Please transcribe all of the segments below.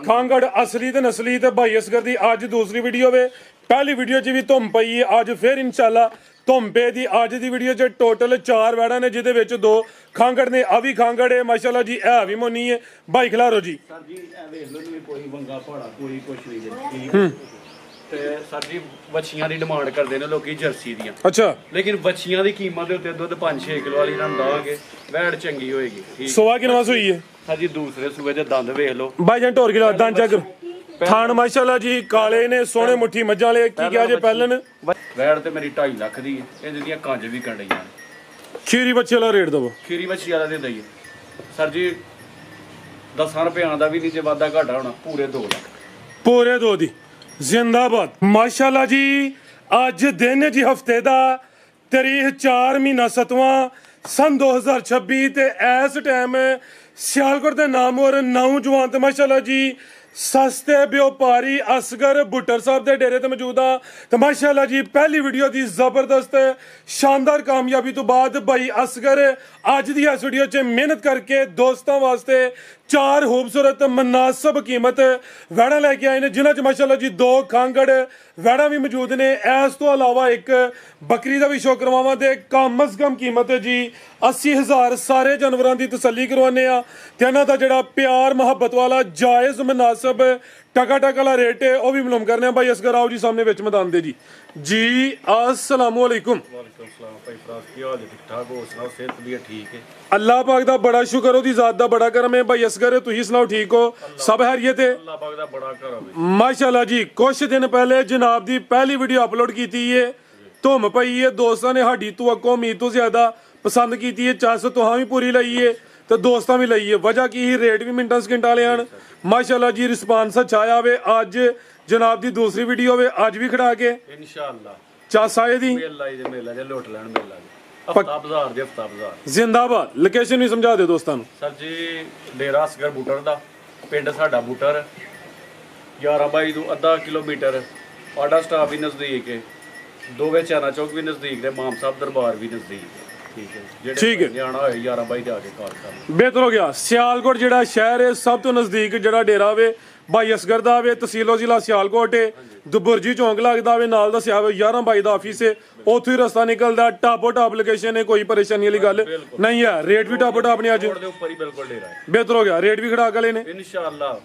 ਖਾਂਗੜ ਅਸਲੀ ਤੇ ਨਸਲੀ ਤੇ ਭਾਈ ਅਸਗਰ ਦੀ ਅੱਜ ਦੂਸਰੀ ਵੀਡੀਓ ਵੇ। ਪਹਿਲੀ ਵੀਡੀਓ 'ਚ ਵੀ ਧੁੰਮ ਪਈ ਹੈ, ਅੱਜ ਫਿਰ ਇਨਸ਼ਾਅੱਲਾ ਧੁੰਮ ਪੇ ਦੀ। ਅੱਜ ਦੀ ਵੀਡੀਓ 'ਚ ਟੋਟਲ 4 ਵੈੜਾਂ ਨੇ, ਜਿਹਦੇ ਵਿੱਚ 2 ਖਾਂਗੜ ਨੇ। ਆ ਵੀ ਖਾਂਗੜ ਹੈ ਮਾਸ਼ਾਅੱਲਾ ਜੀ, ਇਹ ਵੀ ਮੋਨੀ ਹੈ। ਭਾਈ ਖਿਲਾਰੋ ਜੀ। ਸਰ ਜੀ ਇਹ ਵੇਖ ਲਓ ਜੀ, ਕੋਈ ਵੰਗਾ ਪਹਾੜਾ ਕੋਈ ਕੁਛ ਨਹੀਂ ਜੀ। ਤੇ ਸਰ ਜੀ ਬੱਚੀਆਂ ਦੀ ਡਿਮਾਂਡ ਕਰਦੇ ਨੇ ਲੋਕੀ ਜਰਸੀ ਦੀਆਂ। ਅੱਛਾ, ਲੇਕਿਨ ਬੱਚੀਆਂ ਦੀ ਕੀਮਤ ਦੇ ਉੱਤੇ ਦੁੱਧ 5-6 ਕਿਲੋ ਵਾਲੀ ਨਾਲ ਦਾਂਗੇ, ਵੈੜ ਚੰਗੀ ਹੋਏਗੀ। ਠੀਕ ਸੋਆ ਕਿਨਵਾ ਸੂਈ ਹੈ ਸਰ ਜੀ, ਦੂਸਰੇ ਸੂਏ ਦੇ ਦੰਦ ਵੇਖ ਲਓ ਭਾਈ ਜਾਨ। ਢੋਰ ਕਿਲਾ ਦੰਦ ਚੱਕ ਥਾਣ ਮਾਸ਼ਾਅੱਲਾ ਜੀ, ਕਾਲੇ ਨੇ, ਸੋਹਣੇ ਮੁੱਠੀ ਮੱਝਾਂ ਵਾਲੇ। ਕੀ ਕਿਹਾ ਜੇ ਪਹਿਲਨ? ਵੈੜ ਤੇ ਮੇਰੀ 2.5 ਲੱਖ ਦੀ ਹੈ। ਇਹਦੇ ਦੀਆਂ ਕੰਜ ਵੀ ਕੰਡਈਆਂ ਨੇ। ਖੀਰੀ ਬੱਚੇ ਵਾਲਾ ਰੇਟ ਦਵੋ। ਖੀਰੀ ਬੱਚੀ ਵਾਲਾ ਦੇ ਦਈਏ ਸਰ ਜੀ 10 ਰੁਪਿਆਂ ਦਾ ਵੀ ਨਹੀਂ, ਜੇ ਵਾਧਾ ਘਾਟਾ ਹੋਣਾ ਪੂਰੇ 2 ਲੱਖ। ਪੂਰੇ 2 ਦੀ ਜ਼ਿੰਦਾਬਾਦ ਮਾਸ਼ਾਅੱਲਾ ਜੀ। ਅੱਜ ਦਿਨ ਜੀ ਹਫਤੇ ਦਾ, ਤਾਰੀਖ 4 ਮਹੀਨਾ 7ਵਾਂ ਸਨ 2026 ਤੇ ਇਸ ਟਾਈਮ ਸਿਆਲਕੋਟ ਦੇ ਨਾਮਵਰ ਨੌਜਵਾਨ ਤੇ ਮਾਸ਼ਾਅੱਲਾ ਜੀ ਸਸਤੇ ਵਪਾਰੀ ਅਸਗਰ ਬੁੱਟਰ ਸਾਹਿਬ ਦੇ ਡੇਰੇ ਤੇ ਮੌਜੂਦ ਆ। ਤੇ ਮਾਸ਼ਾਅੱਲਾ ਜੀ ਪਹਿਲੀ ਵੀਡੀਓ ਦੀ ਜ਼ਬਰਦਸਤ ਸ਼ਾਨਦਾਰ ਕਾਮਯਾਬੀ ਤੋਂ ਬਾਅਦ ਭਾਈ ਅਸਗਰ ਅੱਜ ਦੀ ਇਸ ਵੀਡੀਓ 'ਚ ਮਿਹਨਤ ਕਰਕੇ ਦੋਸਤਾਂ ਵਾਸਤੇ 4 ਖੂਬਸੂਰਤ ਮਨਾਸਬ ਕੀਮਤ ਵੈੜਾਂ ਲੈ ਕੇ ਆਏ ਨੇ, ਜਿਨ੍ਹਾਂ 'ਚ ਮਾਸ਼ਾਅੱਲਾ ਜੀ 2 ਖਾਂਗੜ ਵੈੜਾਂ ਵੀ ਮੌਜੂਦ ਨੇ। ਇਸ ਤੋਂ ਇਲਾਵਾ ਇੱਕ ਬੱਕਰੀ ਦਾ ਵੀ ਸ਼ੌਕ ਕਰਵਾਵਾਂ ਤੇ ਕਮ ਅਜ਼ ਕਮ ਕੀਮਤ ਹੈ ਜੀ 80,000। ਸਾਰੇ ਜਾਨਵਰਾਂ ਦੀ ਤਸੱਲੀ ਕਰਵਾਉਂਦੇ ਆ ਤੇ ਇਹਨਾਂ ਦਾ ਜਿਹੜਾ ਪਿਆਰ ਮੁਹੱਬਤ ਵਾਲਾ ਜਾਇਜ਼ ਮਨਾਸਬ ਟਕਾ ਵਾਲਾ ਰੇਟ ਹੈ ਉਹ ਵੀ ਮਾਲੂਮ ਕਰਨੇ ਆ। ਭਾਈ ਅਸਗਰ ਆਓ ਜੀ ਸਾਹਮਣੇ ਵਿੱਚ ਮੈਦਾਨ ਦੇ ਜੀ। ਜੀ अस्सलाम वालेकुम। ਵਾਲੇਕੁਮ ਸਲਾਮ ਭਾਈ ਫਰਾਜ਼, ਕੀ ਹਾਲ ਹੈ? ਠੀਕ ਠਾਕ ਹੋ? ਸੁਣਾਓ, ਸਿਹਤ ਵੀ ਠੀਕ ਹੈ? ਅੱਲਾਹ ਪਾਕ ਦਾ ਬੜਾ ਸ਼ੁਕਰ, ਉਹਦੀ ਜ਼ਾਤ ਦਾ ਬੜਾ ਕਰਮ ਹੈ। ਭਾਈ ਅਸਗਰ ਤੁਸੀਂ ਸੁਣਾਓ, ਠੀਕ ਹੋ? ਸਭ ਖੈਰੀਅਤ ਹੈ? ਅੱਲਾਹ ਪਾਕ ਦਾ ਬੜਾ ਕਰਮ ਹੈ ਮਾਸ਼ਾਅੱਲਾ ਜੀ। ਕੁਛ ਦਿਨ ਪਹਿਲੇ ਜਨਾਬ ਦੀ ਪਹਿਲੀ ਵੀਡੀਓ ਅਪਲੋਡ ਕੀਤੀ ਹੈ, ਧੁੰਮ ਪਈ ਹੈ। ਦੋਸਤਾਂ ਨੇ ਸਾਡੀ ਤੋਂ ਉਮੀਦ ਤੋਂ ਜ਼ਿਆਦਾ ਪਸੰਦ ਕੀਤੀ ਹੈ। ਚੱਸ ਤੁਹਾਂ ਵੀ ਪੂਰੀ ਲਈ ਹੈ ਤੇ ਦੋਸਤਾਂ ਵੀ ਲਈ ਹੈ। ਵਜ੍ਹਾ ਕੀ ਹੀ? ਰੇਟ ਵੀ ਮਿੰਟਾਂ ਸਕਿੰਟਾਂ ਵਾਲੇ ਹਨ ਮਾਸ਼ਾਅੱਲਾ ਜੀ। ਰਿਸਪਾਂਸ ਅੱਛਾ ਆਇਆ ਵੇ। ਅੱਜ ਜਨਾਬ ਦੀ ਦੂਸਰੀ ਵੀਡੀਓ ਵੇ, ਅੱਜ ਵੀ ਖੜਾ ਕੇ ਇਨਸ਼ਾਅੱਲਾ ਚੱਸ ਆਏ ਦੀ ਮੇਲਾ ਹੀ ਮੇਲਾ ਜੇ ਲੁੱਟ ਲੈਣ ਮੇਲਾ ਹਫਤਾ ਬਾਜ਼ਾਰ ਦੇ ਹਫਤਾ ਬਾਜ਼ਾਰ ਜ਼ਿੰਦਾਬਾਦ। ਲੋਕੇਸ਼ਨ ਵੀ ਸਮਝਾ ਦਿਓ ਦੋਸਤਾਂ ਨੂੰ। ਸਰ ਜੀ ਡੇਰਾ ਅਸਗਰ ਬੂਟਰ ਦਾ ਪਿੰਡ ਸਾਡਾ ਬੂਟਰ 11 ਤੋਂ ਅੱਧਾ ਕਿਲੋਮੀਟਰ। ਆਡਾ ਸਟਾਫ ਵੀ ਨਜ਼ਦੀਕ ਹੈ, ਦੋਵੇਂ ਚਾਨਾ ਚੌਕ ਵੀ ਨਜ਼ਦੀਕ ਨੇ, ਮਾਮ ਸਾਹਿਬ ਦਰਬਾਰ ਵੀ ਨਜ਼ਦੀਕ ਹੈ। ਠੀਕ ਹੈ, ਠੀਕ ਹੈ। ਜਿਹੜੇ ਜਾਣਾ ਹੋਏ 11 ਦੇ ਆ ਕੇ ਕਾਲ ਕਰ। ਬਿਹਤਰ ਹੋ ਗਿਆ। ਸਿਆਲਕੋਟ ਜਿਹੜਾ ਸ਼ਹਿਰ ਹੈ ਸਭ ਤੋਂ ਨਜ਼ਦੀਕ ਜਿਹੜਾ ਡੇਰਾ ਵੇ ਭਾਈ ਅਸਗਰ ਦਾ ਵੇ, ਤਹਿਸੀਲੋ ਜ਼ਿਲ੍ਹਾ ਸਿਆਲਕੋਟ ਹੈ। ਦੁਬੁਰਜੀ ਚੌਂਕ ਲੱਗਦਾ ਵੇ, ਨਾਲ ਦੱਸਿਆ ਵੇ 11 ਦਾ ਆਫਿਸ ਹੈ, ਉੱਥੋਂ ਹੀ ਰਸਤਾ ਨਿਕਲਦਾ। ਟਾਪੋ ਟਾਪ ਲੋਕੇਸ਼ਨ ਹੈ, ਕੋਈ ਪਰੇਸ਼ਾਨੀ ਵਾਲੀ ਗੱਲ ਨਹੀਂ ਹੈ। ਰੇਟ ਵੀ ਟਾਪੋ ਟਾਪ ਨੇ ਅੱਜ। ਰੋਡ ਦੇ ਉੱਪਰ ਹੀ ਬਿਲਕੁਲ ਡੇਰਾ ਹੈ। ਬਿਹਤਰ ਹੋ ਗਿਆ। ਰੇਟ ਵੀ ਖੜਾ ਗਲੇ ਨੇ ਇਨਸ਼ਾਅੱਲਾ।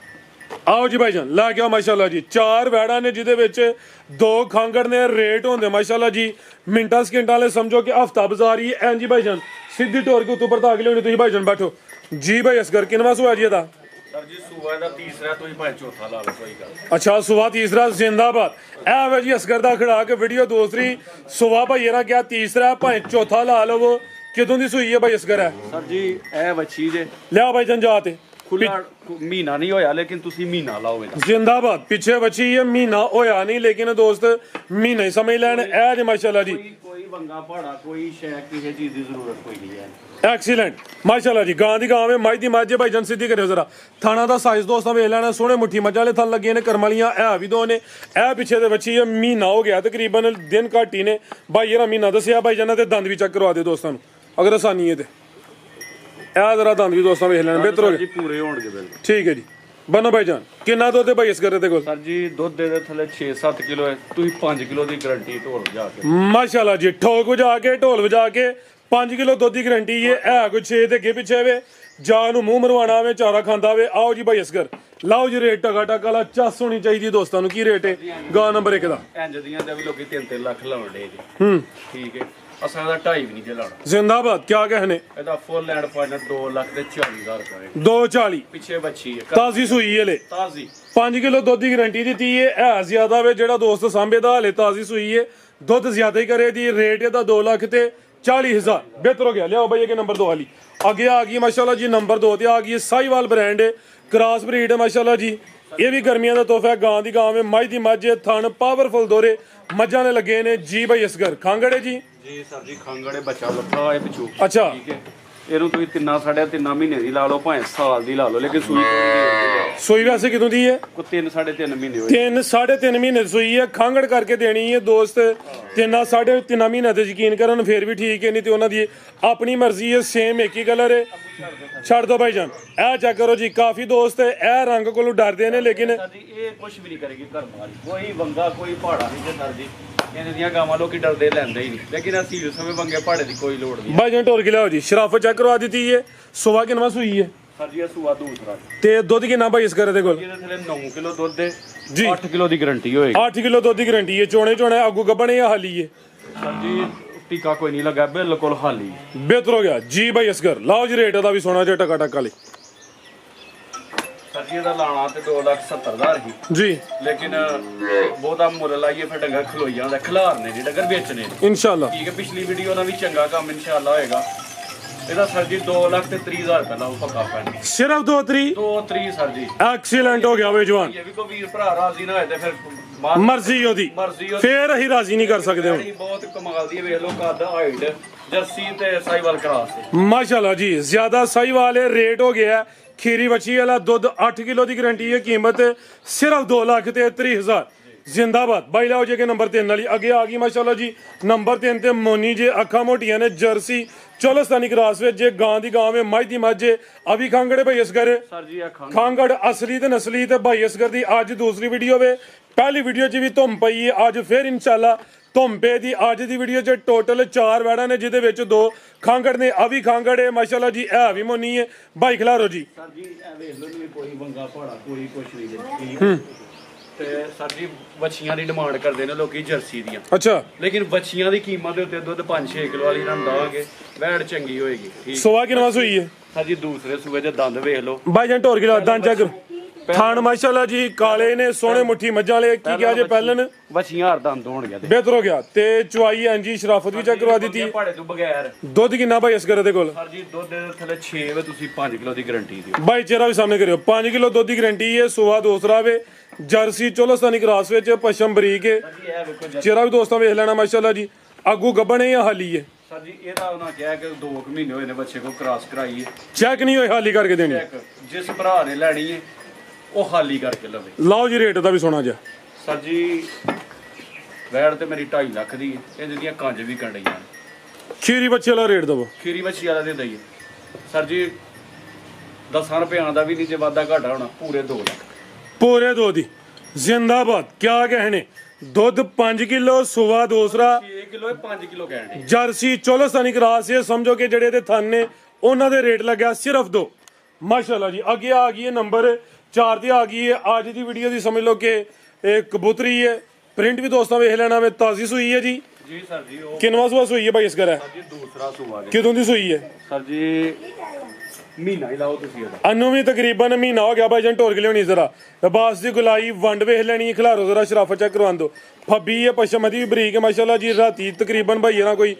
ਆਓ ਜੀ ਭਾਈ ਜਾਨ, ਲਾ ਕੇ ਆਓ ਮਾਸ਼ਾਅੱਲਾ ਜੀ। 4 ਵੈੜਾਂ ਨੇ, ਜਿਹਦੇ ਵਿੱਚ 2 ਖਾਂਗੜ ਨੇ। ਰੇਟ ਹੁੰਦੇ ਮਾਸ਼ਾਅੱਲਾ ਜੀ ਮਿੰਟਾਂ ਸਕਿੰਟਾਂ ਵਾਲੇ। ਸਮਝੋ ਕਿ ਹਫਤਾ ਬਾਜ਼ਾਰ ਹੀ ਐਂ ਜੀ ਭਾਈ ਜਾਨ। ਸਿੱਧੀ ਟੋਰ ਕੇ ਉੱਤੋਂ ਪਰਤਾ ਕੇ ਲਿਆਉਣੀ ਤੁਸੀਂ ਭਾਈ ਜਾਨ। ਬੈਠੋ ਜੀ। ਭਾਈ ਅਸਗਰ ਕਿਨਵਾ ਸੁਆ ਜੀ ਇਹਦਾ? ਸਰ ਜੀ ਸੂਬਾ ਦਾ ਤੀਸਰਾ, ਤੁਸੀਂ ਭਾਵੇਂ ਚੌਥਾ ਲਾ ਲਓ, ਕੋਈ ਗੱਲ। ਅੱਛਾ, ਸੁਆ ਤੀਸਰਾ। ਜ਼ਿੰਦਾਬਾਦ। ਇਹ ਵੇ ਜੀ ਅਸਗਰ ਦਾ ਖੜਾ ਕੇ ਵੀਡੀਓ ਦੂਸਰੀ। ਸੁਆ ਭਾਈ ਇਹਨਾਂ ਕਿਹਾ ਤੀਸਰਾ, ਭਾਵੇਂ ਚੌਥਾ ਲਾ ਲਵੋ। ਕਿਦੋਂ ਦੀ ਸੂਈ ਹੈ ਭਾਈ ਅਸਗਰ? ਹੈ ਸਰ ਜੀ ਇਹ ਵੱਛੀ ਜੇ ਲਿਆ ਭਾਈ ਜਾਨ ਜਾ ਤੇ ਖੁੱਲਾ ਮਹੀਨਾ ਨਹੀਂ ਹੋਇਆ, ਲੇਕਿਨ ਤੁਸੀਂ ਮਹੀਨਾ ਲਾਓ ਇਹਦਾ। ਜ਼ਿੰਦਾਬਾਦ। ਪਿੱਛੇ ਬੱਚੀ ਹੈ, ਮਹੀਨਾ ਹੋਇਆ ਨਹੀਂ, ਲੇਕਿਨ ਦੋਸਤ ਮਹੀਨਾ ਹੀ ਸਮਝ ਲੈਣ। ਇਹ ਜੇ ਮਾਸ਼ਾਅੱਲਾ ਜੀ ਕੋਈ ਵੰਗਾ ਪਹਾੜਾ ਕੋਈ ਸ਼ੈ ਕਿਸੇ ਚੀਜ਼ ਦੀ ਜ਼ਰੂਰਤ ਕੋਈ ਨਹੀਂ ਹੈ। ਐਕਸੀਲੈਂਟ ਮਾਸ਼ਾਅੱਲਾ ਜੀ। ਗਾਂ ਦੀ ਗਾਂ ਵੇ, ਮੱਝ ਦੀ ਮੱਝ। ਭਾਈ ਜਾਨ ਸਿੱਧੀ ਕਰਿਓ ਜ਼ਰਾ। ਥਾਣਾ ਦਾ ਸਾਈਜ਼ ਦੋਸਤਾਂ ਵੇਖ ਲੈਣਾ। ਸੋਹਣੇ ਮੁੱਠੀ ਮੱਝਾਂ ਵਾਲੇ ਥਣ ਲੱਗੇ ਨੇ, ਕਰਮ ਵਾਲੀਆਂ। ਇਹ ਵੀ 2 ਨੇ। ਇਹ ਪਿੱਛੇ ਦੇ ਬੱਚੀ ਹੈ, ਮਹੀਨਾ ਹੋ ਗਿਆ ਤਕਰੀਬਨ, ਦਿਨ ਘੱਟ ਹੀ ਨੇ। ਭਾਈ ਇਹਦਾ ਮਹੀਨਾ ਦੱਸਿਆ ਭਾਈ ਜਾਨਾਂ ਤੇ ਦੰਦ ਵੀ ਚੈੱਕ ਕਰਵਾ ਦੇ ਦੋਸਤਾਂ ਨੂੰ ਅਗਰ ਆਸਾਨੀ ਹੈ ਤੇ। ਇਹ ਜ਼ਰਾ ਦੰਦ ਵੀ ਦੋਸਤਾਂ ਵੇਖ ਲੈਣਾ। ਬਿਹਤਰ ਹੋ ਜੀ ਗਿਆ। ਪੂਰੇ ਹੋਣਗੇ ਬਿਲਕੁਲ। ਠੀਕ ਹੈ ਜੀ। ਬਨੋ ਭਾਈ ਜਾਨ। ਕਿੰਨਾ ਦੁੱਧ ਹੈ ਭਾਈ ਅਸਗਰ ਦੇ ਕੋਲ? ਸਰ ਜੀ ਦੁੱਧ ਦੇ ਥੱਲੇ 6-7 ਕਿਲੋ ਹੈ। ਤੁਸੀਂ 5 ਕਿਲੋ ਦੀ ਗਾਰੰਟੀ ਢੋਲ ਵਜਾ ਕੇ। ਮਾਸ਼ਾਅੱਲਾ ਜੀ। ਠੋਕ ਵਜਾ ਕੇ, ਢੋਲ ਵਜਾ ਕੇ 5 ਕਿਲੋ ਦੁੱਧ ਦੀ ਗਰੰਟੀ ਹੈ। ਇਹ ਕੋਈ 6 ਦੇ ਅੱਗੇ ਪਿੱਛੇ ਵੇ, ਜਾ ਨੂੰ ਮੂੰਹ ਮਰਵਾਣਾ ਵੇ, ਚਾਰਾ ਖਾਂਦਾ ਵੇ। ਆਓ ਜੀ ਭਾਈ ਅਸਗਰ, ਲਾਓ ਜੀ ਰੇਟ ਟਕਾ ਵਾਲਾ। ਚੱਸ ਹੋਣੀ ਚਾਹੀਦੀ ਦੋਸਤਾਂ ਨੂੰ। ਕੀ ਰੇਟ ਹੈ ਗਾਂ ਨੰਬਰ 1 ਦਾ? ਇੰਜ ਦੀਆਂ ਤੇ ਵੀ ਲੋਕੀ 3-3 ਲੱਖ ਲਾਉਣ ਡੇ ਜੀ। ਠੀਕ ਹੈ, ਅਸਾਂ ਦਾ 2.5 ਵੀ ਨਹੀਂ ਜੇ ਲਾਉਣਾ। ਜ਼ਿੰਦਾਬਾਦ। ਕਿਆ ਕਹਨੇ? ਇਹਦਾ ਫੁੱਲ ਐਂਡ ਫਾਈਨਲ 2,40,000 ਰੁਪਏ। 240 ਪਿੱਛੇ ਬੱਚੀ ਹੈ ਤਾਜ਼ੀ ਸੂਈ ਹਲੇ। ਤਾਜ਼ੀ 5 ਕਿਲੋ ਦੁੱਧ ਦੀ ਗਰੰਟੀ ਦਿੱਤੀ ਹੈ। ਇਹ ਜ਼ਿਆਦਾ ਵੇ, ਜਿਹੜਾ ਦੋਸਤ ਸਾਂਭੇ ਦਾ ਹਲੇ ਤਾਜ਼ੀ ਸੂਈ ਹੈ। ਦੁੱਧ ਜ਼ਿਆਦਾ ਹੀ ਕਰੇ ਦੀ। ਰੇਟ ਇਹਦਾ 2,40,000। ਬਿਹਤਰ ਹੋ ਗਿਆ। ਲਿਆਓ ਭਾਈ ਇਹ ਨੰਬਰ 2 ਵਾਲੀ ਅੱਗੇ ਆ ਗਈ ਮਾਸ਼ਾਅੱਲਾ ਜੀ। ਨੰਬਰ 2 ਤੇ ਆ ਗਈ ਸਾਈਵਾਲ ਬ੍ਰਾਂਡ ਹੈ, ਕ੍ਰਾਸ ਬਰੀਡ ਹੈ ਮਾਸ਼ਾਅੱਲਾ ਜੀ। ਇਹ ਵੀ ਗਰਮੀਆਂ ਦਾ ਤੋਹਫਾ ਹੈ। ਗਾਂ ਦੀ ਗਾਂ ਵੇ, ਮੱਝ ਦੀ ਮੱਝ। ਥਣ ਪਾਵਰਫੁਲ ਦੋਰੇ ਮੱਝਾਂ ਨੇ ਲੱਗੇ ਨੇ ਜੀ। ਭਾਈ ਅਸਗਰ ਖਾਂਗੜ ਹੈ ਜੀ। ਜੀ ਸਰ ਜੀ ਖਾਂਗੜੇ ਬੱਚਾ ਲੱਥਾ ਹੈ ਪਿੱਛੋਂ। ਅੱਛਾ। ਠੀਕ ਹੈ, ਇਹਨੂੰ ਤੁਸੀਂ 3.5 ਮਹੀਨੇ ਦੀ ਲਾ ਲਓ ਭਾਵੇਂ ਸਾਲ ਦੀ ਲਾ ਲਓ, ਲੇਕਿਨ ਸੂਈ ਸੂਈ ਵੈਸੇ ਕਿਦੋਂ ਦੀ ਹੈ? ਕੋ 3.5 ਮਹੀਨੇ ਹੋਏ। 3.5 ਮਹੀਨੇ ਦੀ ਸੂਈ ਹੈ, ਖਾਂਗੜ ਕਰਕੇ ਦੇਣੀ ਹੈ ਦੋਸਤ। 3.5 ਮਹੀਨੇ ਤੇ ਯਕੀਨ ਕਰਨ ਫਿਰ ਵੀ ਠੀਕ ਹੈ, ਨਹੀਂ ਤੇ ਉਹਨਾਂ ਦੀ ਆਪਣੀ ਮਰਜ਼ੀ ਹੈ। ਸੇਮ ਇੱਕ ਹੀ ਕਲਰ ਹੈ। ਛੱਡ ਦੋ ਭਾਈ ਜਾਨ, ਇਹ ਚੈੱਕ ਕਰੋ ਜੀ। ਕਾਫੀ ਦੋਸਤ ਇਹ ਰੰਗ ਕੋਲੋਂ ਡਰਦੇ ਨੇ, ਲੇਕਿਨ ਸਰ ਜੀ ਇਹ ਕੁਝ ਵੀ ਨਹੀਂ ਕਰੇਗੀ ਘਰ ਮਾਰੀ, ਕੋਈ ਵੰਗਾ ਕੋਈ ਪਹਾੜਾ ਨਹੀਂ ਤੇ ਸਰ ਜੀ ਇਹਨਾਂ ਦੀਆਂ ਗਾਵਾਂ ਲੋਕੀ ਡਰਦੇ ਲੈਂਦੇ ਹੀ ਨਹੀਂ, ਲੇਕਿਨ ਅਸੀਂ ਸਮੇਂ ਵੰਗੇ ਪਹਾੜੇ ਦੀ ਕੋਈ ਲੋੜ ਨਹੀਂ। ਭਾਈ ਜਾਨ ਢੋਲ ਕੇ ਲਿਆਓ ਜੀ। ਸ਼ਰਾਫਤ ਚੈੱਕ ਕਰਵਾ ਦਿੱਤੀ ਹੈ। ਸੁਬਾ ਕਿੰਨਾ ਸੂਈ ਹੈ ਸਰ ਜੀ ਇਹ ਸੂਆ ਦੂਸਰਾ ਤੇ ਦੁੱਧ ਕਿੰਨਾ ਭਾਈ ਇਸ ਘਰ ਦੇ ਕੋਲ? ਇਹਦੇ ਥੱਲੇ 9 ਕਿਲੋ ਦੁੱਧ ਦੇ ਜੀ। 8 ਕਿਲੋ ਦੀ ਗਾਰੰਟੀ ਹੋਏਗੀ। 8 ਕਿਲੋ ਦੁੱਧ ਦੀ ਗਰੰਟੀ ਹੈ। ਚੋਣੇ ਅੱਗੂ ਗੱਬਣੇ ਜਾਂ ਹਾਲੀ ਹੈ? ਸਰ ਜੀ ਟੀਕਾ ਕੋਈ ਨਹੀਂ ਲੱਗਾ, ਬਿਲਕੁਲ ਹਾਲੀ। ਬਿਹਤਰ ਹੋ ਗਿਆ ਜੀ ਭਾਈ ਇਸ ਘਰ। ਲਾਓ ਜੀ ਰੇਟ ਇਹਦਾ ਵੀ ਸੋਨਾ ਜਿਹਾ ਟਕਾ ਟਕਾ ਲਈ। ਸਰ ਜੀ ਇਹਦਾ ਲਾਣਾ ਤੇ 2,70,000 ਹੀ ਜੀ, ਲੇਕਿਨ ਬਹੁਤਾ ਮੁੱਲ ਲਾਈਏ ਫਿਰ ਡੰਗਰ ਖਲੋਈ ਜਾਂਦਾ, ਖਿਲਾਰਨੇ ਨਹੀਂ ਡੰਗਰ ਵੇਚਣੇ ਨੇ। ਇਨਸ਼ਾਅੱਲਾ ਠੀਕ ਹੈ, ਪਿਛਲੀ ਵੀਡੀਓ ਨਾਲ ਵੀ ਚੰਗਾ ਕੰਮ ਇਨਸ਼ਾਅੱਲਾ ਹੋਏਗਾ। ਇਹਦਾ ਸਰ ਜੀ 2,30,000 ਪਹਿਲਾਂ ਉਹ ਪੱਕਾ ਪੈਣਾ। ਸਿਰਫ 2-3 2-3 ਸਰ ਜੀ। ਐਕਸੀਲੈਂਟ ਹੋ ਗਿਆ ਵੇ ਜਵਾਨ। ਇਹ ਵੀ ਕੋਈ ਵੀਰ ਭਰਾ ਰਾਜ਼ੀ ਨਾ ਹੋਏ ਤੇ ਫਿਰ ਮਰਜ਼ੀ ਉਹਦੀ, ਫੇਰ ਅਸੀਂ ਰਾਜ਼ੀ ਨਹੀਂ ਕਰ ਸਕਦੇ ਹੁਣ। ਬਹੁਤ ਕਮਾਲ ਦੀ ਹੈ, ਵੇਖ ਲਓ ਕੱਦ ਹਾਈਟ ਜਰਸੀ ਤੇ ਸਾਈਵਾਲ ਕਰਾਸ ਤੇ ਮਾਸ਼ਾਅੱਲਾ ਜੀ। ਜ਼ਿਆਦਾ ਸਾਈਵਾਲ ਹੈ। ਰੇਟ ਹੋ ਗਿਆ ਖੀਰੀ ਬੱਚੀ ਵਾਲਾ ਦੁੱਧ 8 ਕਿਲੋ ਦੀ ਗਾਰੰਟੀ ਹੈ। ਕੀਮਤ ਸਿਰਫ 2,30,000। ਜ਼ਿੰਦਾਬਾਦ। ਬਾਈ ਲਾਓ ਜੇ ਕਿ ਨੰਬਰ 3 ਵਾਲੀ ਅੱਗੇ ਆ ਗਈ ਮਾਸ਼ਾਅੱਲਾ ਜੀ। ਨੰਬਰ 3 ਤੇ ਮੋਨੀ ਜੇ, ਅੱਖਾਂ ਮੋਟੀਆਂ ਨੇ, ਜਰਸੀ ਚੋਲਸਤਾਨੀ ਕਰਾਸ ਵਿੱਚ ਜੇ, ਗਾਂ ਦੀ ਗਾਂ ਵਿੱਚ, ਮੱਝ ਦੀ ਮੱਝ ਜੇ। ਅਭੀ ਖਾਂਗੜੇ ਭਾਈ ਇਸ ਘਰ ਸਰ ਜੀ ਖਾਂਗੜ ਅਸਲੀ ਤੇ ਨਸਲੀ ਤੇ ਭਾਈ ਇਸ ਘਰ ਦੀ ਅੱਜ ਦੂਸਰੀ ਵੀਡੀਓ ਵੇ। ਪਹਿਲੀ ਵੀਡੀਓ 'ਚ ਵੀ ਧੁੰਮ ਪਈ ਹੈ, ਅੱਜ ਫੇਰ ਇਨਸ਼ਾਅੱਲਾ ਧੁੰਮ ਪੇ ਦੀ। ਅੱਜ ਦੀ ਵੀਡੀਓ 'ਚ ਟੋਟਲ 4 ਵੈੜਾਂ ਨੇ, ਜਿਹਦੇ ਵਿੱਚ 2 ਖਾਂਗੜ ਨੇ। ਅਭੀ ਖਾਂਗੜ ਹੈ ਮਾਸ਼ਾਅੱਲਾ ਜੀ, ਇਹ ਵੀ ਮੋਨੀ ਹੈ। ਭਾਈ ਖਿਲਾਰੋ ਜੀ। ਸਰ ਜੀ ਇਹ ਵੇਖ ਲਓ ਨਹੀਂ ਕੋਈ ਵੰਗਾ ਪਹਾੜਾ ਕੋਈ ਕੁਛ ਨਹੀਂ ਜੀ। ਤੇ ਸਰ ਜੀ ਵੱਛੀਆਂ ਦੀ ਡਿਮਾਂਡ ਕਰਦੇ ਨੇ ਲੋਕੀ ਜਰਸੀ ਦੀਆਂ, ਅੱਛਾ, ਲੇਕਿਨ ਵੱਛੀਆਂ ਦੀ ਕੀਮਤ ਦੇ ਉੱਤੇ ਦੁੱਧ 5-6 ਕਿਲੋ ਵਾਲੀ ਨਾਲ ਦਾਂਗੇ, ਵੈੜ ਚੰਗੀ ਹੋਏਗੀ। ਠੀਕ ਸੋਆ ਕਿਨਵਾ ਸੂਈ ਹੈ ਸਰ ਜੀ ਦੂਸਰੇ ਸੂਏ ਦੇ ਦੰਦ ਵੇਖ ਲਓ। ਭਾਈ ਜਾਨ ਢੋਰ ਕਿਲਾ ਦੰਦ ਚੈੱਕ ਕਰੋ। ਥਾਣ ਮਾਸ਼ਾਅੱਲਾ ਜੀ ਕਾਲੇ ਨੇ, ਸੋਹਣੇ ਮੁੱਠੀ ਮੱਝਾਂ ਵਾਲੇ। ਕੀ ਕਿਹਾ ਜੇ ਪਹਿਲਨ ਵੱਛੀਆਂ ਹਰ ਦੰਦ ਹੋਣਗੇ। ਬਿਹਤਰ ਹੋ ਗਿਆ। ਤੇ ਚੁਆਈ ਐਂਜੀ ਸ਼ਰਾਫਤ ਵੀ ਚੈੱਕ ਕਰਵਾ ਦਿੱਤੀ। ਪਹਾੜੇ ਤੋਂ ਬਗੈਰ ਦੁੱਧ ਕਿੰਨਾ ਭਾਈ ਇਸ ਘਰ ਦੇ ਕੋਲ? ਸਰ ਜੀ ਦੁੱਧ ਦੇ ਥੱਲੇ 6 ਵੇ, ਤੁਸੀਂ 5 ਕਿਲੋ ਦੀ ਗਾਰੰਟੀ ਦਿਓ। ਭਾਈ ਚਿਹਰਾ ਵੀ ਸਾਹਮਣੇ ਕਰਿਓ। 5 ਕਿਲੋ ਦੁੱਧ ਦੀ ਗਾਰੰਟੀ ਹੈ। ਸੁਆ ਦੋਸਰਾ ਵੇ, ਜਰਸੀ ਚੋਲਸਤਾਨੀ ਕਰਾਸ ਵਿੱਚ, ਪਸ਼ਮ ਬਰੀਕ ਹੈ। ਸਰ ਜੀ ਇਹ ਵੇਖੋ ਚਿਹਰਾ ਵੀ ਦੋਸਤਾਂ ਵੇਖ ਲੈਣਾ ਮਾਸ਼ਾਅੱਲਾ ਜੀ। ਅੱਗੂ ਗੱਬਣੇ ਜਾਂ ਹਾਲੀ ਹੈ? ਸਰ ਜੀ ਇਹਦਾ ਉਹਨਾਂ ਕਿਹਾ ਕਿ 2 ਮਹੀਨੇ ਹੋਏ ਨੇ ਬੱਚੇ ਕੋ ਕ੍ਰਾਸ ਕਰਾਈਏ। ਚੈੱਕ ਨਹੀਂ ਹੋਏ ਹਾਲੀ ਕਰਕੇ ਦੇਣੀ। ਚੈੱਕ ਜਿਸ ਭਰਾ ਨੇ ਲੈਣੀ ਹੈ ਉਹ ਹਾਲੀ ਕਰਕੇ ਲਵੇ। ਲਾਓ ਜੀ ਰੇਟ ਦਾ ਵੀ ਸੋਨਾ ਜਿਹਾ। ਸਰ ਜੀ ਵੈੜ ਤੇ ਮੇਰੀ 2.5 ਲੱਖ ਦੀ ਹੈ, ਇਹਦੇ ਦੀਆਂ ਕੰਜ ਵੀ ਕੰਡਈਆਂ ਨੇ। ਖੀਰੀ ਬੱਚੇ ਵਾਲਾ ਰੇਟ ਦਵੋ। ਖੀਰੀ ਬੱਚੀ ਵਾਲਾ ਦੇ ਦਈਏ ਸਰ ਜੀ 10 ਰੁਪਿਆਂ ਦਾ ਵੀ ਨਹੀਂ, ਜੇ ਵਾਧਾ ਘਾਟਾ ਹੋਣਾ ਪੂਰੇ 2 ਲੱਖ। ਪੂਰੇ 2 ਦੀ। ਜ਼ਿੰਦਾਬਾਦ। ਕਿਆ ਕਹਿਣੇ। ਦੁੱਧ 5 ਕਿਲੋ, ਸੁਆ ਦੂਸਰਾ 6 ਕਿਲੋ 5 ਕਿਲੋ ਕਹਿਣ ਜਰਸੀ ਚੋਲਸਤਾਨੀ ਕਰਾਸ ਹੈ। ਸਮਝੋ ਕਿ ਜਿਹੜੇ ਇਹਦੇ ਥਣ ਨੇ ਉਹਨਾਂ ਦੇ ਰੇਟ ਲੱਗਿਆ ਸਿਰਫ 2। ਮਾਸ਼ਾਅੱਲਾ ਜੀ। ਅੱਗੇ ਆ ਗਈ ਹੈ ਨੰਬਰ 4 ਤੇ ਆ ਗਈ ਹੈ ਅੱਜ ਦੀ ਵੀਡੀਓ ਦੀ। ਸਮਝ ਲਓ ਕਿ ਇਹ ਕਬੂਤਰੀ ਹੈ। ਪ੍ਰਿੰਟ ਵੀ ਦੋਸਤਾਂ ਵੇਖ ਲੈਣਾ ਵੇ। ਤਾਜ਼ੀ ਸੂਈ ਹੈ ਜੀ। ਜੀ ਸਰ ਜੀ ਉਹ ਕਿੰਨਵਾ ਸੂਆ ਸੂਈ ਹੈ ਭਾਈ ਇਸ ਘਰ? ਸਰ ਜੀ ਦੂਸਰਾ ਸੂਆ ਜੀ। ਕਿਦੋਂ ਦੀ ਸੂਈ ਹੈ? ਸਰ ਜੀ ਮਹੀਨਾ ਹੀ ਲਾਓ ਤੁਸੀਂ ਇਹਦਾ। ਅਨੂ ਵੀ ਤਕਰੀਬਨ ਮਹੀਨਾ ਹੋ ਗਿਆ ਭਾਈ ਜਾਨ। ਢੋਰ ਕੇ ਲਿਆਉਣੀ ਜ਼ਰਾ। ਬਾਸ ਦੀ ਗੁਲਾਈ ਵੰਡ ਵੇਖ ਲੈਣੀ। ਖਿਲਾਰੋ ਜ਼ਰਾ ਸ਼ਰਾਫਤ ਚੈੱਕ ਕਰਵਾ ਦਿਓ। ਫੱਬੀ ਹੈ, ਪਸ਼ਮ ਦੀ ਵੀ ਬਰੀਕ ਹੈ ਮਾਸ਼ਾਅੱਲਾ ਜੀ। ਰਾਤੀ ਤਕਰੀਬਨ ਭਾਈ ਨਾਲ ਕੋਈ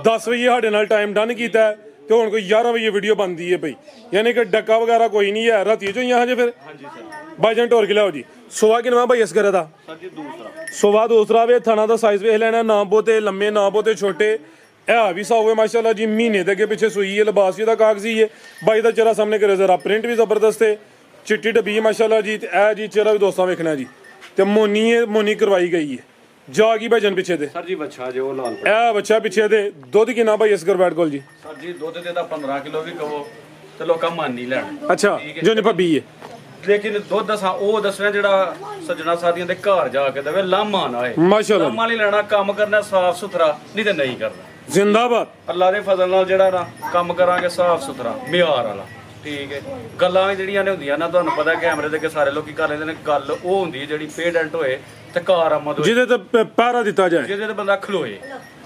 10 ਵਜੇ ਸਾਡੇ ਨਾਲ ਟਾਈਮ ਡਨ ਕੀਤਾ ਤੇ ਹੁਣ ਕੋਈ 11 ਵਜੇ ਵੀਡੀਓ ਬਣਦੀ ਹੈ ਭਾਈ। ਯਾਨੀ ਕਿ ਡੱਕਾ ਵਗੈਰਾ ਕੋਈ ਨਹੀਂ ਹੈ। ਰਾਤੀ ਚੋਂ ਹੀ ਆ ਹਜੇ ਫਿਰ। ਹਾਂਜੀ ਸਰ। ਭਾਈ ਜਾਨ ਢੋਰ ਕੇ ਲਿਆਓ ਜੀ। ਸੁਆ ਕਿਨਵਾ ਭਾਈ ਇਸ ਘਰ ਦਾ? ਸਰ ਜੀ ਦੂਸਰਾ ਸੁਆ ਦੂਸਰਾ ਵੇ। ਥਣਾ ਦਾ ਸਾਈਜ਼ ਵੇਖ ਲੈਣਾ। ਨਾ ਬਹੁਤੇ ਲੰਮੇ ਨਾ ਬਹੁਤੇ ਛੋਟੇ। ਇਹ ਵੀ ਸਾਊ ਹੈ ਮਾਸ਼ਾਅੱਲਾ ਜੀ। ਮਹੀਨੇ ਦੇ ਅੱਗੇ ਪਿੱਛੇ ਸੂਈ ਹੈ। ਲਿਬਾਸ ਵੀ ਦਾ ਕਾਗਜ਼ੀ ਹੈ। ਬਾਈ ਦਾ ਚਿਹਰਾ ਸਾਹਮਣੇ ਕਰੇ ਜ਼ਰਾ। ਪ੍ਰਿੰਟ ਵੀ ਜ਼ਬਰਦਸਤ ਹੈ। ਚਿੱਟੀ ਡੱਬੀ ਹੈ ਮਾਸ਼ਾਅੱਲਾ ਜੀ। ਤੇ ਇਹ ਜੀ ਚਿਹਰਾ ਵੀ ਦੋਸਤਾਂ ਵੇਖਣਾ ਜੀ। ਤੇ ਮੋਨੀ ਹੈ, ਮੋਨੀ ਕਰਵਾਈ ਗਈ ਹੈ। ਜਾ ਗਈ ਭਾਈ ਜਾਨ ਪਿੱਛੇ ਦੇ। ਸਰ ਜੀ ਬੱਚਾ ਜੋ ਲਾਲ ਇਹ ਬੱਚਾ ਪਿੱਛੇ ਦੇ। ਦੁੱਧ ਕਿੰਨਾ ਭਾਈ ਇਸ ਘਰ ਬੈਠ ਕੋਲ ਜੀ? ਸਰ ਜੀ ਦੁੱਧ ਦੇ ਤਾਂ 15 ਕਿਲੋ ਵੀ ਕਹੋ ਤੇ ਲੋਕਾਂ ਮੰਨ ਨਹੀਂ ਲੈਣ। ਅੱਛਾ, ਜੋ ਨੇ ਭੱਬੀ ਹੈ। ਲੇਕਿਨ ਦੁੱਧ ਦਸਾਂ ਉਹ ਦੱਸਣਾ ਜਿਹੜਾ ਸੱਜਣਾ ਸਾਥੀਆਂ ਦੇ ਘਰ ਜਾ ਕੇ ਦੇਵੇ, ਲਾਮਾ ਨਾ ਹੋਏ। ਮਾਸ਼ਾਅੱਲਾ ਲਾਮਾ ਨਹੀਂ ਲੈਣਾ, ਕੰਮ ਕਰਨਾ ਸਾਫ ਸੁਥਰਾ, ਨਹੀਂ ਤੇ ਨਹੀਂ ਕਰਨਾ। ਜ਼ਿੰਦਾਬਾਦ। ਅੱਲਾ ਦੇ ਫਜ਼ਲ ਨਾਲ ਜਿਹੜਾ ਨਾ ਕੰਮ ਕਰਾਂਗੇ ਸਾਫ ਸੁਥਰਾ ਮਿਆਰ ਵਾਲਾ। ਠੀਕ ਹੈ। ਗੱਲਾਂ ਜਿਹੜੀਆਂ ਨੇ ਹੁੰਦੀਆਂ ਨਾ, ਤੁਹਾਨੂੰ ਪਤਾ ਕੈਮਰੇ ਦੇ ਅੱਗੇ ਸਾਰੇ ਲੋਕੀ ਕਰ ਲੈਂਦੇ ਨੇ। ਗੱਲ ਉਹ ਹੁੰਦੀ ਹੈ ਜਿਹੜੀ ਪੇਡੈਂਟ ਹੋਏ ਤੇ ਕਾਰ ਆਮਦ ਹੋਏ, ਜਿਹਦੇ ਤੇ ਪਹਿਰਾ ਦਿੱਤਾ ਜਾਏ, ਜਿਹਦੇ ਤੇ ਬੰਦਾ ਖਲੋਏ।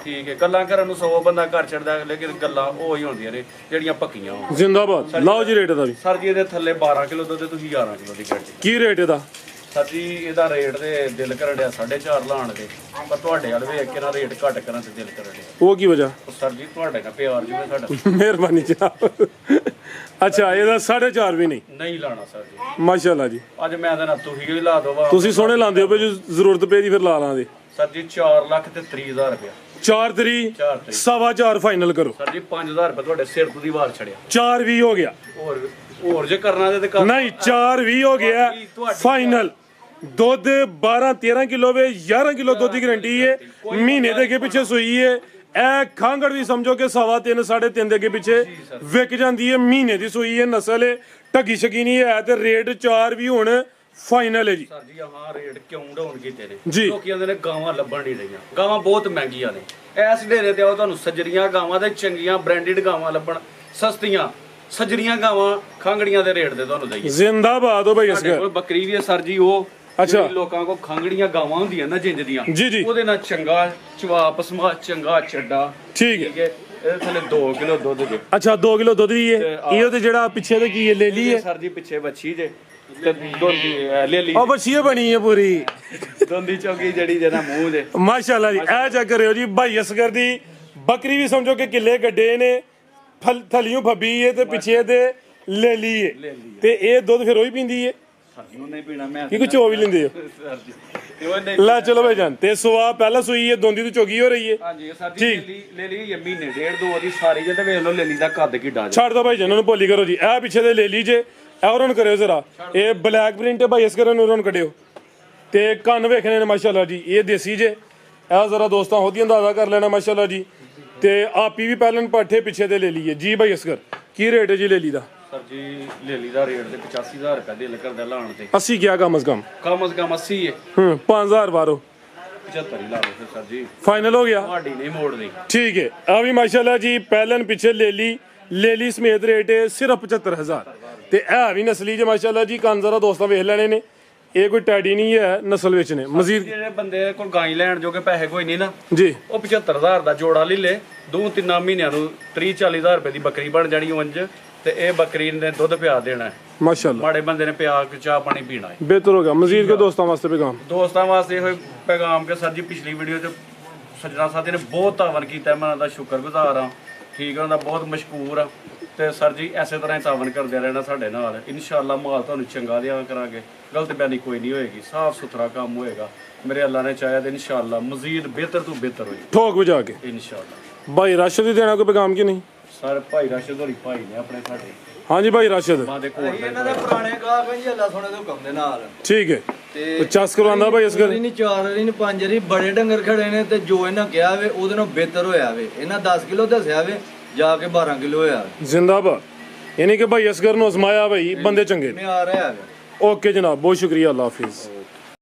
ਠੀਕ ਹੈ। ਗੱਲਾਂ ਕਰਨ ਨੂੰ 100 ਬੰਦਾ ਘਰ ਚੜਦਾ, ਲੇਕਿਨ ਗੱਲਾਂ ਉਹ ਹੀ ਹੁੰਦੀਆਂ ਨੇ ਜਿਹੜੀਆਂ ਪੱਕੀਆਂ ਹੋਣ। ਜ਼ਿੰਦਾਬਾਦ। ਲਾਓ ਜੀ ਰੇਟ ਦਾ ਵੀ। ਸਰ ਜੀ ਇਹਦੇ ਥੱਲੇ 12 ਕਿਲੋ ਦੁੱਧ, ਤੁਸੀਂ 11 ਕਿਲੋ ਦੀ ਗੱਡੀ। ਕੀ ਰੇਟ ਇਹਦਾ? ਸਰ ਜੀ ਇਹਦਾ ਰੇਟ ਤੇ ਦਿਲ ਕਰਨ ਡਿਆ 4.5 ਲਾਣ ਦੇ, ਪਰ ਤੁਹਾਡੇ ਵਾਲ ਵੇਖ ਕੇ ਨਾ ਰੇਟ ਘੱਟ ਕਰਨ ਤੇ ਦਿਲ ਕਰਨ ਡਿਆ। ਉਹ ਕੀ ਵਜ੍ਹਾ? ਸਰ ਜੀ ਤੁਹਾਡੇ ਨਾਲ ਪਿਆਰ ਜੂਗਾ ਸਾਡਾ। ਮਿਹਰਬਾਨੀ ਜਨਾਬ। ਅੱਛਾ, ਇਹਦਾ 4.5 ਵੀ ਨਹੀਂ ਲਾਣਾ ਸਰ ਜੀ। ਮਾਸ਼ਾਅੱਲਾ ਜੀ। ਅੱਜ ਮੈਂ ਤਾਂ ਨਾ ਤੁਸੀਂ ਵੀ ਲਾ ਦੋ। ਤੁਸੀਂ ਸੋਹਣੇ ਲਾਉਂਦੇ ਹੋ, ਜੇ ਜ਼ਰੂਰਤ ਪਈ ਦੀ ਫਿਰ ਲਾ ਲਾਂਦੇ। ਸਰ ਜੀ 4,30,000 ਰੁਪਇਆ 4 ਤਰੀਕ 4.25 ਫਾਈਨਲ ਕਰੋ ਸਰ ਜੀ 5,000 ਰੁਪਏ ਤੁਹਾਡੇ ਸਿਰ ਤੋਂ ਦੀ ਵਾਰ ਛੜਿਆ 4:20 ਹੋ ਗਿਆ ਹੋਰ ਜੇ ਕਰਨਾ ਤੇ ਕਰ ਨਹੀਂ 4:20 ਹੋ ਗਿਆ ਫਾਈਨਲ ਦੁੱਧ 12-13 ਕਿਲੋ ਵੇ 11 ਕਿਲੋ ਦੁੱਧ ਦੀ ਗਰੰਟੀ ਹੈ ਮਹੀਨੇ ਦੇ ਅੱਗੇ ਪਿੱਛੇ ਸੂਈ ਹੈ ਇਹ ਖਾਂਗੜ ਵੀ ਸਮਝੋ ਕਿ 3.5 3.5 ਦੇ ਅੱਗੇ ਪਿੱਛੇ ਵਿਕ ਜਾਂਦੀ ਹੈ ਮਹੀਨੇ ਦੀ ਸੂਈ ਹੈ ਨਸਲ ਹੈ ਢੱਗੀ ਸ਼ਕੀ ਨਹੀਂ ਹੈ ਤੇ ਰੇਟ 4 ਵੀ ਹੁਣ ਫਾਈਨਲ ਹੈ ਜੀ ਸਰ ਜੀ ਹਾਂ ਰੇਟ ਕਿਉਂ ਡਾਊਨ ਕੀਤੇ ਨੇ ਜੀ। ਲੋਕੀ ਕਹਿੰਦੇ ਨੇ ਗਾਵਾਂ ਲੱਭਣ ਨਹੀਂ ਰਹੀਆਂ ਗਾਵਾਂ ਬਹੁਤ ਮਹਿੰਗੀਆਂ ਨੇ ਇਸ ਡੇਰੇ ਤੇ ਆਓ ਤੁਹਾਨੂੰ ਸੱਜਰੀਆਂ ਗਾਵਾਂ ਤੇ ਚੰਗੀਆਂ ਬ੍ਰਾਂਡਡ ਗਾਵਾਂ ਲੱਭਣ ਸਸਤੀਆਂ ਸੱਜਰੀਆਂ ਗਾਵਾਂ ਖਾਂਗੜੀਆਂ ਦੇ ਰੇਟ ਤੇ ਤੁਹਾਨੂੰ ਦਈਏ ਜ਼ਿੰਦਾਬਾਦ ਹੋ ਭਾਈ ਸਾਡੇ ਕੋਲ ਬੱਕਰੀ ਵੀ ਹੈ ਸਰ ਜੀ ਉਹ ਅੱਛਾ। ਜਿਹੜੀ ਲੋਕਾਂ ਕੋ ਖਾਂਗੜੀਆਂ ਗਾਵਾਂ ਹੁੰਦੀਆਂ ਨਾ ਜਿੰਜ ਦੀਆਂ ਜੀ ਜੀ ਉਹਦੇ ਨਾਲ ਚੰਗਾ ਚਵਾਪ ਸਮਾ ਚੰਗਾ ਚੱਡਾ ਠੀਕ ਹੈ ਇਹਦੇ ਥੱਲੇ 2 ਕਿਲੋ ਦੁੱਧ ਜੇ ਅੱਛਾ 2 ਕਿਲੋ ਦੁੱਧ ਵੀ ਹੈ ਇਹ ਤੇ ਜਿਹੜਾ ਪਿੱਛੇ ਤੇ ਕੀ ਹੈ ਲੈ ਲਈ ਹੈ ਸਰ ਜੀ ਪਿੱਛੇ ਬੱਚੀ ਜੇ ਤੇ ਦੋਂਦੀ ਲੈ ਲਈ ਉਹ ਬੱਚੀ ਬਣੀ ਹੈ ਪੂਰੀ ਦੋਂਦੀ ਚੌਗੀ ਜਿਹੜੀ ਜਿਹਦਾ ਮੂੰਹ ਜੇ ਮਾਸ਼ਾਅੱਲਾ ਜੀ ਇਹ ਚੈੱਕ ਕਰਿਓ ਜੀ ਭਾਈ ਅਸਗਰ ਦੀ ਬੱਕਰੀ ਵੀ ਸਮਝੋ ਕਿ ਕਿੱਲੇ ਗੱਡੇ ਨੇ ਥਲੀਓਂ ਫੱਬੀ ਹੈ ਤੇ ਪਿੱਛੇ ਤੇ ਲੈ ਲਈ ਹੈ ਤੇ ਇਹ ਦੁੱਧ ਫਿਰ ਉਹੀ ਪੀਂਦੀ ਹੈ ਸਾਨੂੰ ਨਹੀਂ ਪੀਣਾ ਮੈਂ ਕੀ ਕੁਛ ਹੋ ਵੀ ਲੈਂਦੇ ਹੋ ਸਰ ਜੀ ਤੇ ਉਹ ਨਹੀਂ ਲੈ ਚਲੋ ਭਾਈ ਜਾਨ ਤੇ ਸਵਾ ਪਹਿਲਾਂ ਸੂਈ ਹੈ ਦੋਂਦੀ ਤੋਂ ਚੋਗੀ ਹੋ ਰਹੀ ਹੈ ਹਾਂਜੀ ਸਰ ਜੀ ਲੈ ਲਈ ਇਹ ਮਹੀਨੇ ਡੇਢ ਦੋ ਦੀ ਸਾਰੀ ਜੇ ਤੇ ਵੇਖ ਲਓ ਲੈ ਲਈ ਦਾ ਕੱਦ ਕਿੱਡਾ ਜੇ ਛੱਡ ਦੋ ਭਾਈ ਜਾਨ ਨੂੰ ਭੋਲੀ ਕਰੋ ਜੀ ਇਹ ਪਿੱਛੇ ਤੇ ਲੈ ਲਈ ਜੇ ਇਹ ਰਨ ਕਰਿਓ ਜ਼ਰਾ ਇਹ ਬਲੈਕ ਪ੍ਰਿੰਟ ਭਾਈ ਇਸ ਕਰਨ ਨੂੰ ਰਨ ਕੱਢਿਓ ਤੇ ਕੰਨ ਵੇਖਣੇ ਨੇ ਮਾਸ਼ਾਅੱਲਾ ਜੀ ਇਹ ਦੇਸੀ ਜੇ ਇਹ ਜ਼ਰਾ ਦੋਸਤਾਂ ਹੋਦੀ ਅੰਦਾਜ਼ਾ ਕਰ ਲੈਣਾ ਮਾਸ਼ਾਅੱਲਾ ਜੀ ਤੇ ਆਪੀ ਵੀ ਪਹਿਲਾਂ ਪਾਠੇ ਪਿੱਛੇ ਤੇ ਲੈ ਲਈਏ ਜੀ ਭਾਈ ਅਸਗਰ ਕੀ ਰੇਟ ਹੈ ਜੀ ਲੈ ਲਈ ਦਾ ਸਰ ਜੀ ਲੈ ਲਈ ਦਾ ਰੇਟ ਤੇ 85000 ਰੁਪਏ ਦਿਲ ਕਰਦਾ ਲਾਣ ਤੇ 80 ਕਿਆ ਕਮ ਅਜ਼ ਕਮ ਕਮ ਸੇ ਕਮ 80 ਹੈ 5000 ਬਾਰੋ 75 ਹੀ ਲਾ ਲਓ ਫਿਰ ਸਰ ਜੀ ਫਾਈਨਲ ਹੋ ਗਿਆ ਤੁਹਾਡੀ ਨਹੀਂ ਮੋੜਦੀ ਠੀਕ ਹੈ ਆ ਵੀ ਮਾਸ਼ਾਅੱਲਾ ਜੀ ਪਹਿਲਾਂ ਪਿੱਛੇ ਲੈ ਲਈ ਸਮੇਤ ਰੇਟ ਹੈ ਸਿਰਫ 75000 ਤੇ ਇਹ ਵੀ ਨਸਲੀ ਜੇ ਮਾਸ਼ਾਅੱਲਾ ਜੀ ਕੰਨ ਜ਼ਰਾ ਦੋਸਤਾਂ ਵੇਖ ਲੈਣੇ ਨੇ ਇਹ ਕੋਈ ਟੈਡੀ ਨਹੀਂ ਹੈ ਨਸਲ ਵਿੱਚ ਨੇ ਮਜ਼ੀਦ ਜਿਹੜੇ ਬੰਦੇ ਕੋਲ ਗਾਈ ਲੈਣ ਜੋਗੇ ਪੈਸੇ ਕੋਈ ਨਹੀਂ ਨਾ ਜੀ ਉਹ 75000 ਦਾ ਜੋੜਾ ਲੈ ਲੇ 2-3 ਮਹੀਨਿਆਂ ਨੂੰ 30-40000 ਰੁਪਏ ਦੀ ਬੱਕਰੀ ਬਣ ਜਾਣੀ ਉਂਝ ਤੇ ਇਹ ਬੱਕਰੀ ਨੇ ਦੁੱਧ ਪਿਆ ਦੇਣਾ ਹੈ। ਮਾਸ਼ਾਅੱਲਾ ਮਾੜੇ ਬੰਦੇ ਨੇ ਪਿਆ ਕੇ ਚਾਹ ਪਾਣੀ ਪੀਣਾ ਹੈ ਬਿਹਤਰ ਹੋ ਗਿਆ ਮਜ਼ੀਦ ਕੇ ਦੋਸਤਾਂ ਵਾਸਤੇ ਪੈਗਾਮ ਦੋਸਤਾਂ ਵਾਸਤੇ ਇਹ ਪੈਗਾਮ ਕੇ ਸਰ ਜੀ ਪਿਛਲੀ ਵੀਡੀਓ 'ਚ ਸੱਜਣਾ ਸਾਥੀ ਨੇ ਬਹੁਤ ਤਾਵਨ ਕੀਤਾ ਮੈਂ ਉਹਨਾਂ ਦਾ ਸ਼ੁਕਰਗੁਜ਼ਾਰ ਹਾਂ ਠੀਕ ਹੈ ਉਹਨਾਂ ਦਾ ਬਹੁਤ ਮਸ਼ਕੂਰ ਆ ਤੇ ਸਰ ਜੀ ਐਸੇ ਤਰ੍ਹਾਂ ਹੀ ਤਾਵਨ ਕਰਦੇ ਰਹਿਣਾ ਸਾਡੇ ਨਾਲ ਇਨਸ਼ਾਅੱਲਾ ਮਾਲ ਤੁਹਾਨੂੰ ਚੰਗਾ ਦਿਆਂ ਕਰਾਂਗੇ ਗਲਤ ਬਿਆਨੀ ਕੋਈ ਨਹੀਂ ਹੋਏਗੀ ਸਾਫ ਸੁਥਰਾ ਕੰਮ ਹੋਏਗਾ ਮੇਰੇ ਅੱਲਾ ਨੇ ਚਾਹਿਆ ਤੇ ਇਨਸ਼ਾਅੱਲਾ ਮਜ਼ੀਦ ਬਿਹਤਰ ਤੋਂ ਬਿਹਤਰ ਹੋਏ ਠੋਕ ਵਜਾ ਕੇ ਇਨਸ਼ਾਅੱਲਾ ਭਾਈ ਰਾਸ਼ਦ ਦੀ ਦੇਣਾ ਕੋਈ ਪੈਗਾਮ ਕਿ ਨਹੀਂ ਸਰ ਭਾਈ ਰਾਸ਼ਦ ਹੋਰੀ ਭਾਈ ਨੇ ਆਪਣੇ ਸਾਡੇ ਹਾਂਜੀ ਭਾਈ ਰਾਸ਼ਦ ਮਾਂ ਦੇ ਕੋਲ ਇਹਨਾਂ ਦੇ ਪੁਰਾਣੇ ਗਾਹਕ ਜੀ ਅੱਲਾ ਸੋਨੇ ਦੇ ਹੁਕਮ ਦੇ ਨਾਲ ਠੀਕ ਹੈ ਤੇ 50 ਕਰਵਾਉਂਦਾ ਭਾਈ ਅਸਗਰ ਨਹੀਂ 4 ਵਾਰੀ ਨਹੀਂ 5 ਵਾਰੀ ਬੜੇ ਡੰਗਰ ਖੜੇ ਨੇ ਤੇ ਜੋ ਇਹਨਾਂ ਕਿਹਾ ਵੇ ਉਹਦੇ ਨਾਲ ਬਿਹਤਰ ਹੋਇਆ ਵੇ ਇਹਨਾਂ 10 ਕਿਲੋ ਦੱਸਿਆ ਵੇ ਜਾ ਕੇ 12 ਕਿਲੋ ਹੋਇਆ ਜ਼ਿੰਦਾਬਾਦ ਯਾਨੀ ਕਿ ਭਾਈ ਅਸਗਰ ਨੂੰ ਅਜ਼ਮਾਇਆ ਭਾਈ ਬੰਦੇ ਚੰਗੇ ਨੇ ਆ ਰਿਹਾ ਵੇ ਓਕੇ ਜਨਾਬ ਬਹੁਤ ਸ਼ੁਕਰੀਆ ਅੱਲਾ ਹਾਫਿਜ਼